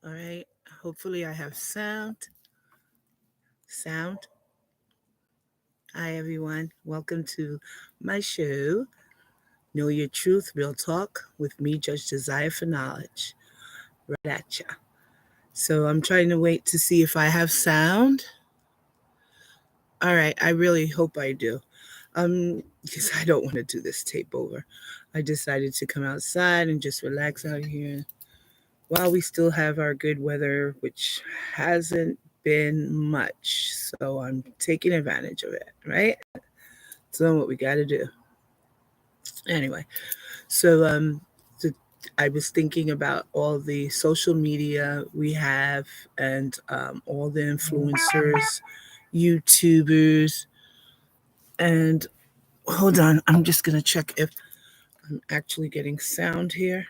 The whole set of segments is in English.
All right. Hopefully I have sound. Sound. Hi everyone. Welcome to my show, Know Your Truth, Real Talk, with me, Judge Desire for Knowledge. Right at ya. So I'm trying to wait to see if I have sound. All right. I really hope I do. Because I don't want to do this tape over. I decided to come outside and just relax out here while we still have our good weather, which hasn't been much. So I'm taking advantage of it, right? Doing what we got to do. Anyway, so so I was thinking about all the social media we have and all the influencers, YouTubers, and hold on, I'm just gonna check if I'm actually getting sound here.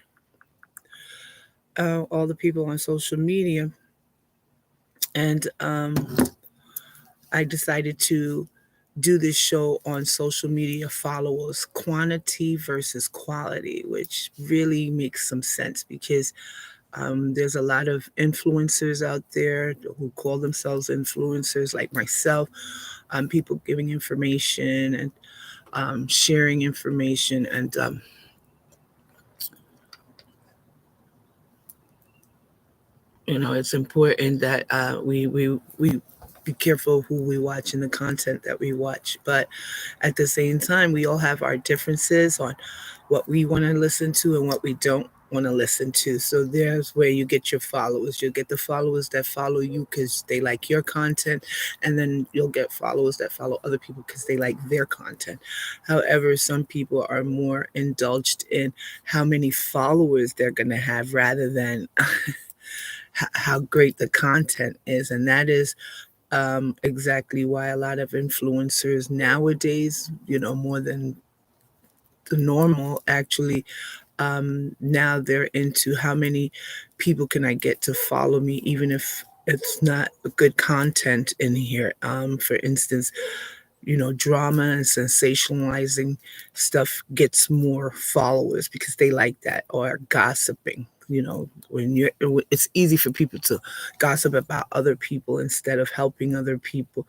All the people on social media, and I decided to do this show on social media followers, quantity versus quality, which really makes some sense because there's a lot of influencers out there who call themselves influencers, like myself, people giving information and sharing information. And it's important that we be careful who we watch and the content that we watch. But at the same time, we all have our differences on what we want to listen to and what we don't want to listen to. So there's where you get your followers. You'll get the followers that follow you because they like your content, and then you'll get followers that follow other people because they like their content. However, some people are more indulged in how many followers they're going to have rather than how great the content is. And that is exactly why a lot of influencers nowadays, more than the normal, actually, now they're into how many people can I get to follow me, even if it's not good content in here. For instance, drama and sensationalizing stuff gets more followers because they like that, or gossiping. It's easy for people to gossip about other people instead of helping other people,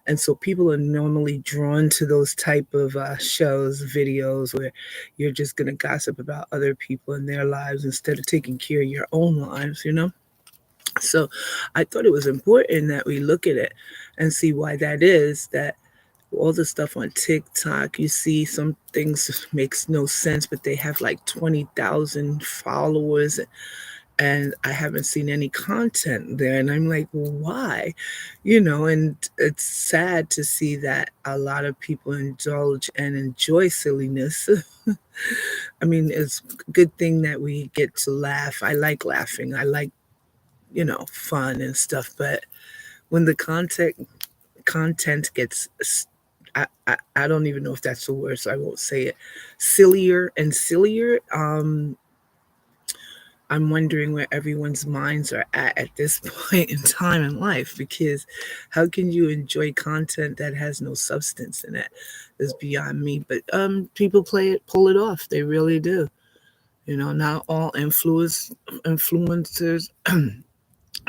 and so people are normally drawn to those type of shows, videos where you're just gonna gossip about other people and their lives instead of taking care of your own lives. So I thought it was important that we look at it and see why that is. That all the stuff on TikTok, you see some things makes no sense, but they have like 20,000 followers, and I haven't seen any content there. And I'm like, well, why? And it's sad to see that a lot of people indulge and enjoy silliness. I mean, it's a good thing that we get to laugh. I like laughing. I like, fun and stuff. But when the content gets I don't even know if that's the word, so I won't say it. Sillier and sillier. I'm wondering where everyone's minds are at this point in time in life, because how can you enjoy content that has no substance in it? Is beyond me. But people pull it off. They really do. Not all influencers,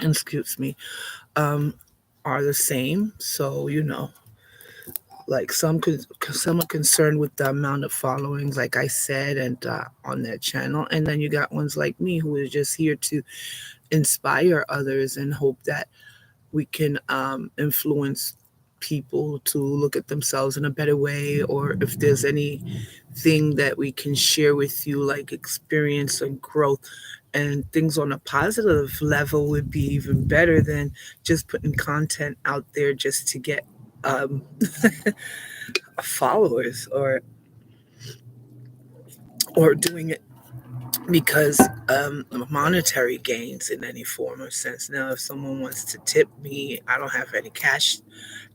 excuse me, um, are the same. So like some are concerned with the amount of followings, like I said, and on their channel, and then you got ones like me who is just here to inspire others and hope that we can influence people to look at themselves in a better way, or if there's anything that we can share with you, like experience and growth and things on a positive level, would be even better than just putting content out there just to get um, followers, or doing it because monetary gains in any form or sense. Now, if someone wants to tip me, I don't have any cash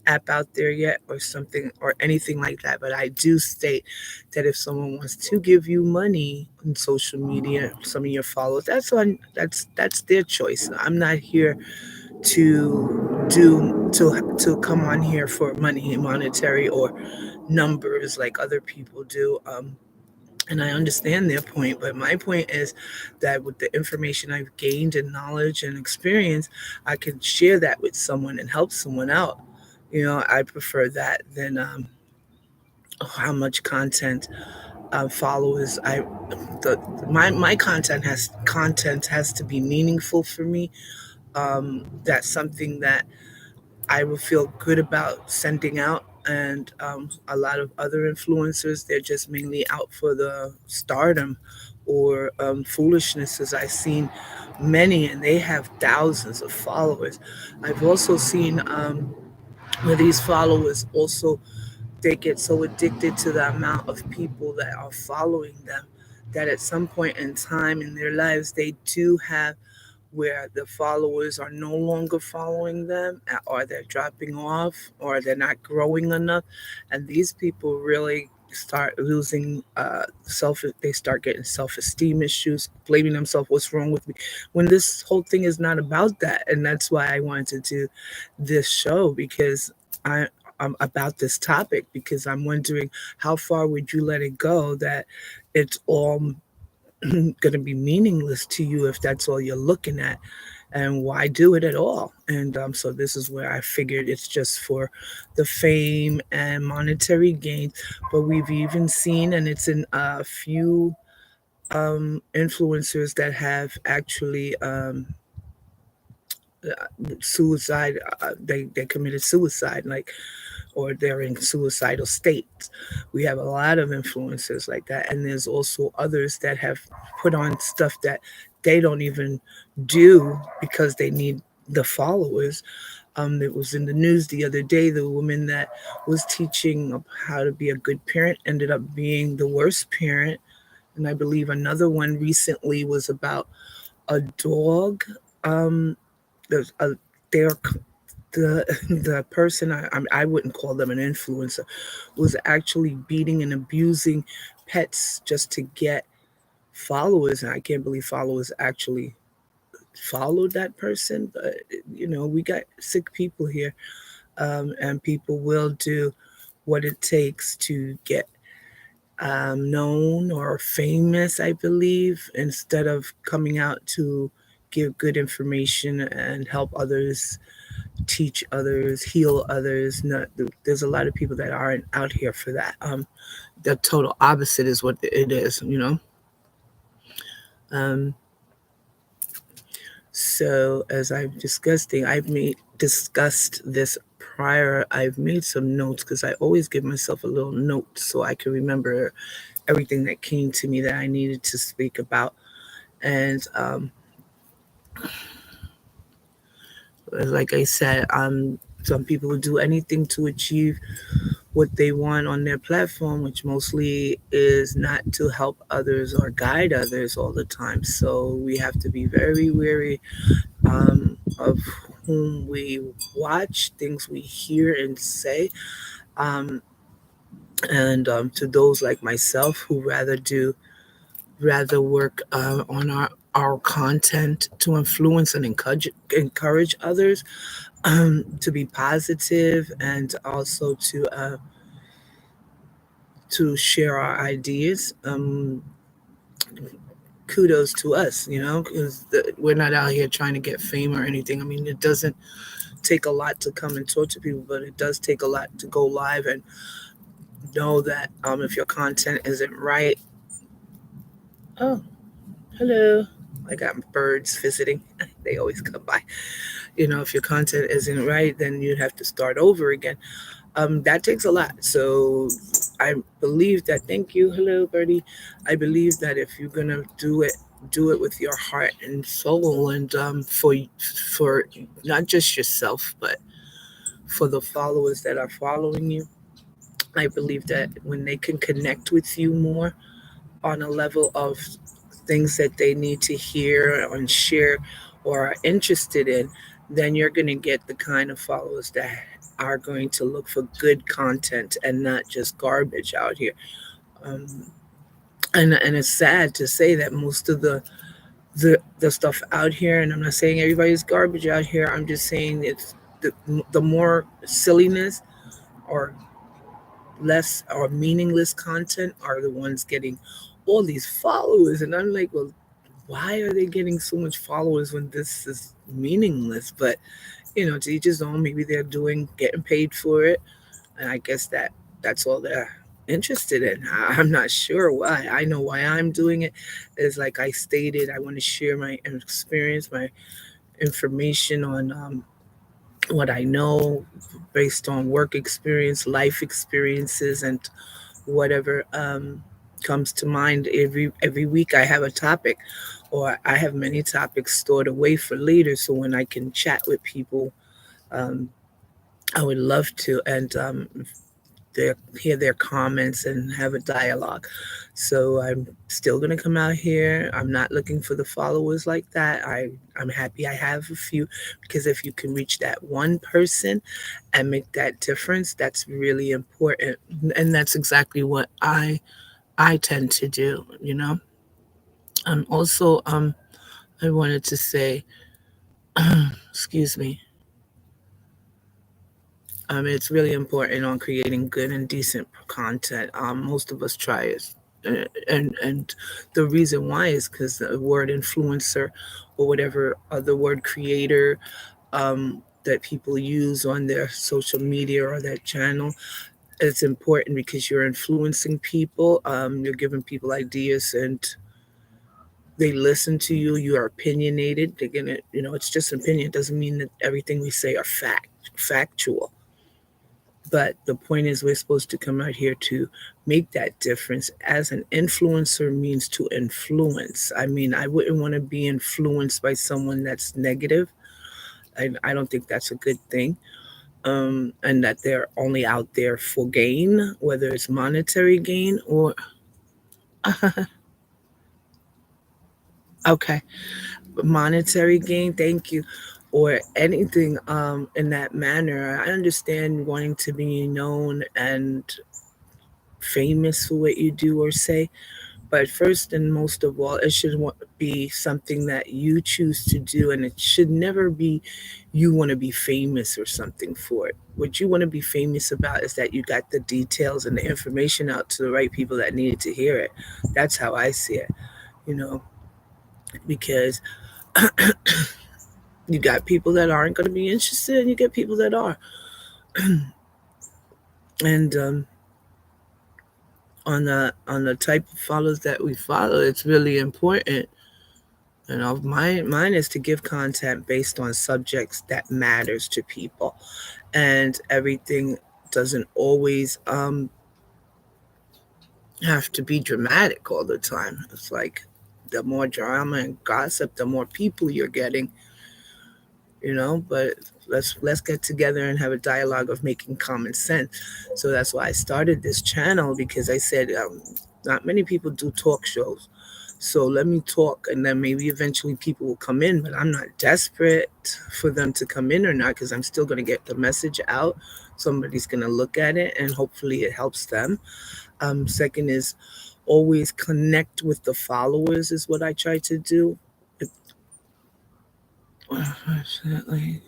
app out there yet or something or anything like that, but I do state that if someone wants to give you money on social media, some of your followers, that's their choice. I'm not here to come on here for money, monetary or numbers like other people do. And I understand their point, but my point is that with the information I've gained and knowledge and experience, I can share that with someone and help someone out. I prefer that than how much content followers I the my content has to be meaningful for me. That's something that I will feel good about sending out. And a lot of other influencers, they're just mainly out for the stardom or foolishness, as I've seen many, and they have thousands of followers. I've also seen where these followers also they get so addicted to the amount of people that are following them that at some point in time in their lives they do have where the followers are no longer following them, or they're dropping off, or they're not growing enough, and these people really start losing they start getting self-esteem issues, blaming themselves, what's wrong with me, when this whole thing is not about that. And that's why I wanted to do this show, because I I'm about this topic, because I'm wondering how far would you let it go that it's all going to be meaningless to you if that's all you're looking at, and why do it at all? And so this is where I figured it's just for the fame and monetary gain. But we've even seen, and it's in a few influencers that have actually suicide. They committed suicide, like, or they're in suicidal states. We have a lot of influencers like that, and there's also others that have put on stuff that they don't even do because they need the followers. It was in the news the other day. The woman that was teaching how to be a good parent ended up being the worst parent. And I believe another one recently was about a dog. Um, there's a they're the the person I wouldn't call them an influencer, was actually beating and abusing pets just to get followers. And I can't believe followers actually followed that person. But we got sick people here, and people will do what it takes to get known or famous, I believe, instead of coming out to give good information and help others, teach others, heal others. Not, there's a lot of people that aren't out here for that. The total opposite is what it is. Um, so as I've discussed this prior. I've made some notes because I always give myself a little note so I can remember everything that came to me that I needed to speak about. And like I said, some people will do anything to achieve what they want on their platform, which mostly is not to help others or guide others all the time. So we have to be very wary of whom we watch, things we hear and say. Um, and to those like myself who rather work on our content to influence and encourage others, to be positive, and also to share our ideas. Kudos to us, because we're not out here trying to get fame or anything. I mean, it doesn't take a lot to come and talk to people, but it does take a lot to go live and know that if your content isn't right. Oh, hello. I got birds visiting. They always come by. If your content isn't right, then you'd have to start over again. That takes a lot. So I believe that. Thank you. Hello, Birdie. I believe that if you're gonna do it with your heart and soul, and for not just yourself, but for the followers that are following you. I believe that when they can connect with you more on a level of things that they need to hear and share or are interested in, then you're going to get the kind of followers that are going to look for good content and not just garbage out here. Um, and it's sad to say that most of the stuff out here, and I'm not saying everybody's garbage out here. I'm just saying it's the more silliness or less or meaningless content are the ones getting all these followers. And I'm like, well, why are they getting so much followers when this is meaningless? But, to each his own. Maybe they're getting paid for it. And I guess that's all they're interested in. I'm not sure why. I know why I'm doing it. Is like I stated, I want to share my experience, my information on what I know based on work experience, life experiences, and whatever comes to mind. Every week I have a topic, or I have many topics stored away for later. So when I can chat with people, um, I would love to, and hear their comments and have a dialogue. So I'm still gonna come out here. I'm not looking for the followers like that. I'm happy I have a few, because if you can reach that one person and make that difference, that's really important. And that's exactly what I tend to do. Also, I wanted to say, excuse me. It's really important on creating good and decent content. Most of us try it, and the reason why is because the word influencer, or whatever other word creator, that people use on their social media or their channel, it's important because you're influencing people. You're giving people ideas, and they listen to you. You are opinionated. They're gonna, it's just opinion. It doesn't mean that everything we say are factual. But the point is, we're supposed to come out here to make that difference. As an influencer means to influence. I mean, I wouldn't want to be influenced by someone that's negative. I don't think that's a good thing. And that they're only out there for gain, whether it's monetary gain or, okay, monetary gain, thank you, or anything in that manner. I understand wanting to be known and famous for what you do or say. But first and most of all, it should be something that you choose to do, and it should never be you want to be famous or something for it. What you want to be famous about is that you got the details and the information out to the right people that needed to hear it. That's how I see it, you know, because you got people that aren't going to be interested, and you get people that are. And on the type of follows that we follow, it's really important. Mine is to give content based on subjects that matters to people, and everything doesn't always have to be dramatic all the time. It's like the more drama and gossip, the more people you're getting. But let's get together and have a dialogue of making common sense. So that's why I started this channel, because I said not many people do talk shows. So let me talk, and then maybe eventually people will come in. But I'm not desperate for them to come in or not, because I'm still going to get the message out. Somebody's going to look at it, and hopefully it helps them. Second is always connect with the followers, is what I try to do. Unfortunately,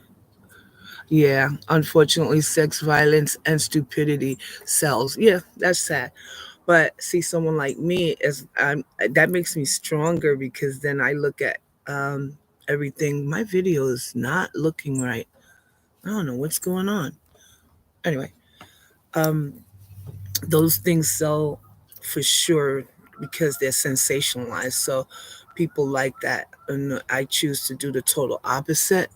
yeah, unfortunately, sex, violence, and stupidity sells. Yeah, that's sad. But see, someone like me that makes me stronger, because then I look at um, everything. My video is not looking right. I don't know what's going on. Anyway, um, those things sell for sure because they're sensationalized. So people like that, and I choose to do the total opposite.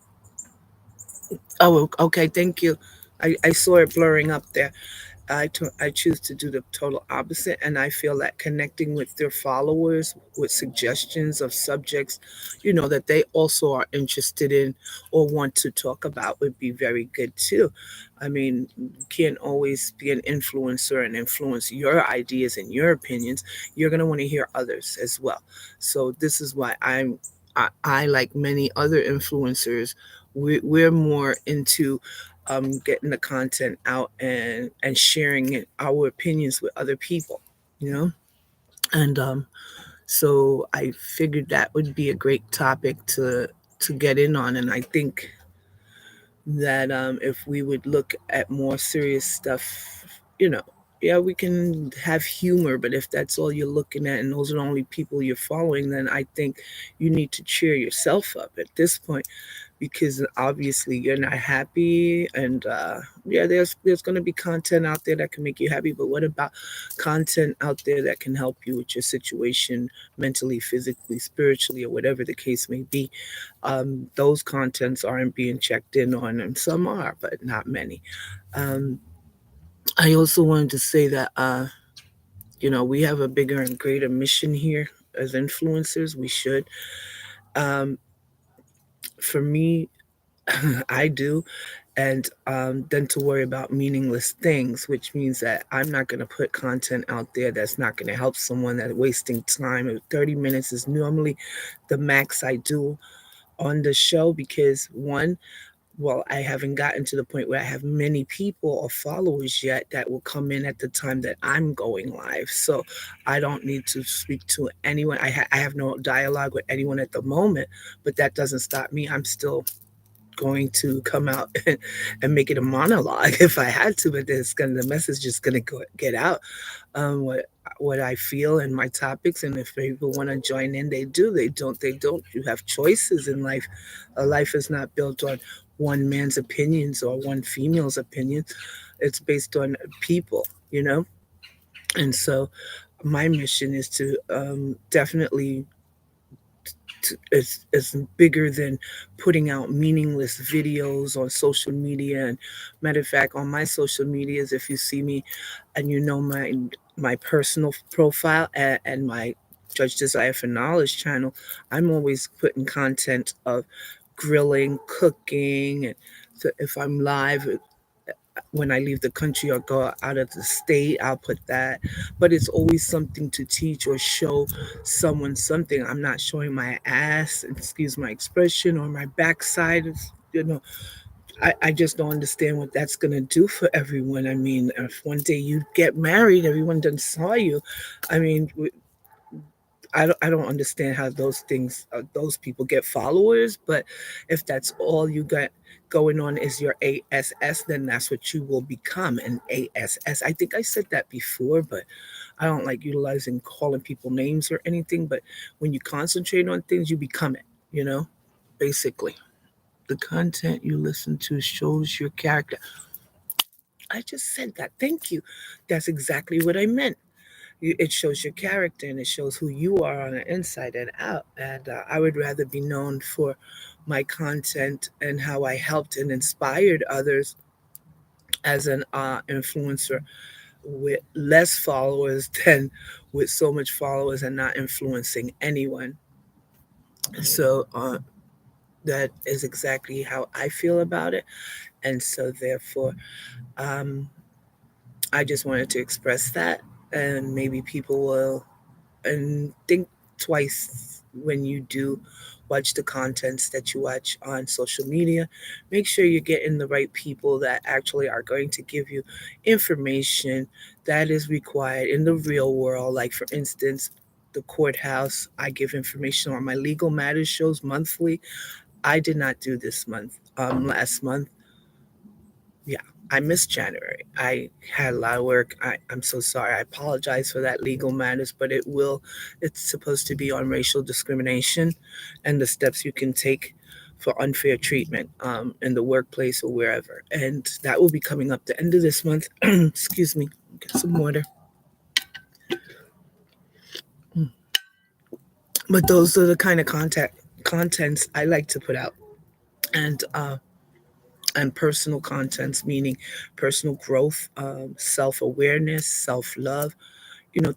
Oh, okay, thank you. I saw it blurring up there. I choose to do the total opposite, and I feel that connecting with their followers with suggestions of subjects, that they also are interested in or want to talk about, would be very good too. I mean, you can't always be an influencer and influence your ideas and your opinions. You're gonna want to hear others as well. So this is why I like many other influencers, we're more into getting the content out and sharing our opinions with other people, you know. And so I figured that would be a great topic to get in on, and I think that if we would look at more serious stuff, you know, yeah, we can have humor, but if that's all you're looking at and those are the only people you're following, then I think you need to cheer yourself up at this point, because obviously you're not happy. And yeah, there's going to be content out there that can make you happy, but what about content out there that can help you with your situation, mentally, physically, spiritually, or whatever the case may be? Those contents aren't being checked in on, and some are, but not many. um, I also wanted to say that we have a bigger and greater mission here as influencers. We should. um, for me, I do. And then to worry about meaningless things, which means that I'm not going to put content out there that's not going to help someone, that wasting time. 30 minutes is normally the max I do on the show, because one, well, I haven't gotten to the point where I have many people or followers yet that will come in at the time that I'm going live. So I don't need to speak to anyone. I have no dialogue with anyone at the moment, but that doesn't stop me. I'm still going to come out and make it a monologue if I had to, but the message is gonna get out. What I feel and my topics, and if people want to join in, they do. They don't. They don't. You have choices in life. A life is not built on one man's opinions or one female's opinion. It's based on people, you know. And so, my mission is to definitely is bigger than putting out meaningless videos on social media. And matter of fact, on my social medias, if you see me and you know my personal profile and my Judge Desire for Knowledge channel, I'm always putting content of grilling, cooking, and so if I'm live, when I leave the country or go out of the state, I'll put that. But it's always something to teach or show someone something. I'm not showing my ass, excuse my expression, or my backside. I just don't understand what that's going to do for everyone. I mean, if one day you get married, everyone done saw you. I mean, I don't understand how those people get followers. But if that's all you got going on is your ASS, then that's what you will become, an ASS. I think I said that before, but I don't like utilizing calling people names or anything. But when you concentrate on things, you become it. You know, basically, the content you listen to shows your character. I just said that. Thank you. That's exactly what I meant. It shows your character, and it shows who you are on the inside and out. And I would rather be known for my content and how I helped and inspired others as an influencer with less followers than with so much followers and not influencing anyone. So that is exactly how I feel about it. And so therefore, um, I just wanted to express that, and maybe people will and think twice when you do watch the contents that you watch on social media. Make sure you're getting the right people that actually are going to give you information that is required in the real world. Like, for instance, the courthouse, I give information on my legal matters shows monthly. I did not do this month. Last month, yeah, I missed January. I had a lot of work. I'm so sorry. I apologize for that, legal matters, but it's supposed to be on racial discrimination and the steps you can take for unfair treatment in the workplace or wherever. And that will be coming up the end of this month. Excuse me, get some water. Mm. But those are the kind of contents I like to put out. And personal contents, meaning personal growth, self-awareness, self-love,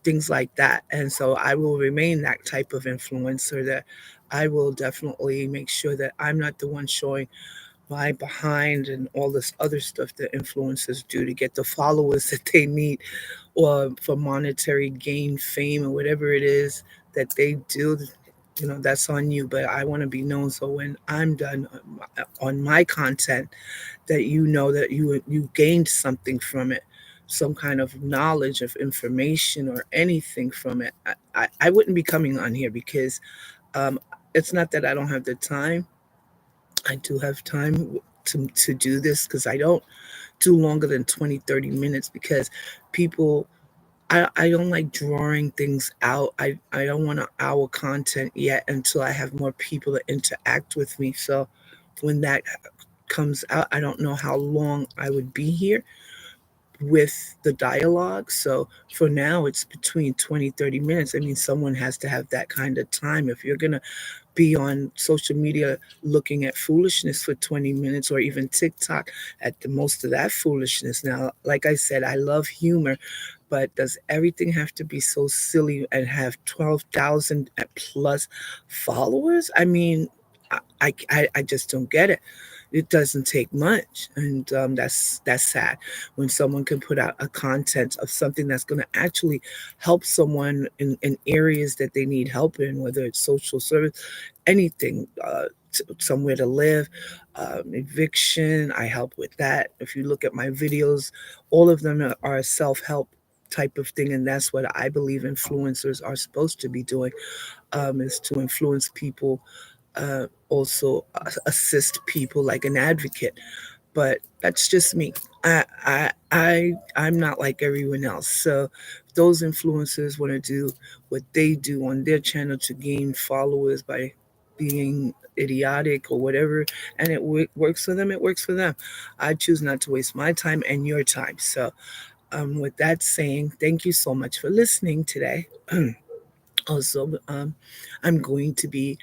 things like that. And so I will remain that type of influencer, that I will definitely make sure that I'm not the one showing my behind and all this other stuff that influencers do to get the followers that they need, or for monetary gain, fame, or whatever it is that they do. That's on you. But I want to be known, so when I'm done on my content, that that you gained something from it, some kind of knowledge of information or anything from it. I wouldn't be coming on here because um, it's not that I don't have the time. I do have time. to do this, because I don't do longer than 20-30 minutes, because people, I don't like drawing things out. I don't want an hour content yet until I have more people to interact with me. So when that comes out, I don't know how long I would be here with the dialogue. So for now, it's between 20-30 minutes. I mean, someone has to have that kind of time. If you're going to be on social media looking at foolishness for 20 minutes, or even TikTok at the most of that foolishness. Now, like I said, I love humor, but does everything have to be so silly and have 12,000 plus followers? I mean, I just don't get it. It doesn't take much, and that's sad when someone can put out a content of something that's going to actually help someone in areas that they need help in, whether it's social service, anything, somewhere to live, eviction. I help with that. If you look at my videos, all of them are self-help type of thing, and that's what I believe influencers are supposed to be doing, is to influence people, also assist people like an advocate. But that's just me. I'm not like everyone else. So those influencers want to do what they do on their channel to gain followers by being idiotic or whatever, and it works for them. It works for them. I choose not to waste my time and your time. So, with that saying, thank you so much for listening today. Also, I'm going to be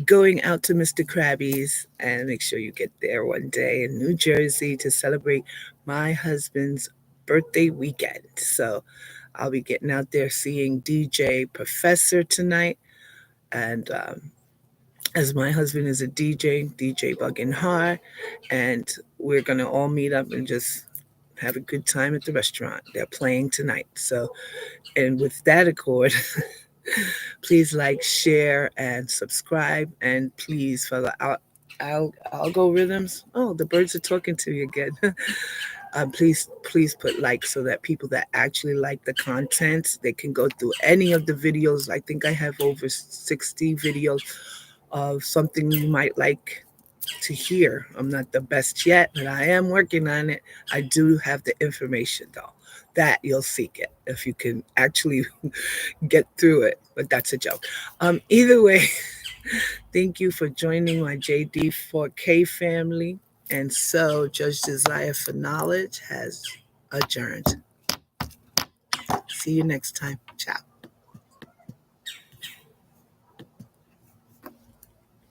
going out to Mr. Krabby's, and make sure you get there one day in New Jersey to celebrate my husband's birthday weekend. So I'll be getting out there seeing DJ Professor tonight. And as my husband is a DJ Buggin' Hard, and we're going to all meet up and just have a good time at the restaurant. They're playing tonight. So, and with that accord, please like, share, and subscribe. And please, for the algorithms, oh, the birds are talking to you again. Please put like, so that people that actually like the content, they can go through any of the videos. I think I have over 60 videos of something you might like to hear. I'm not the best yet, but I am working on it. I do have the information, though, that you'll seek it if you can actually get through it. But that's a joke. Either way, thank you for joining my JD4K family. And so, Judge Desire for Knowledge has adjourned. See you next time. Ciao.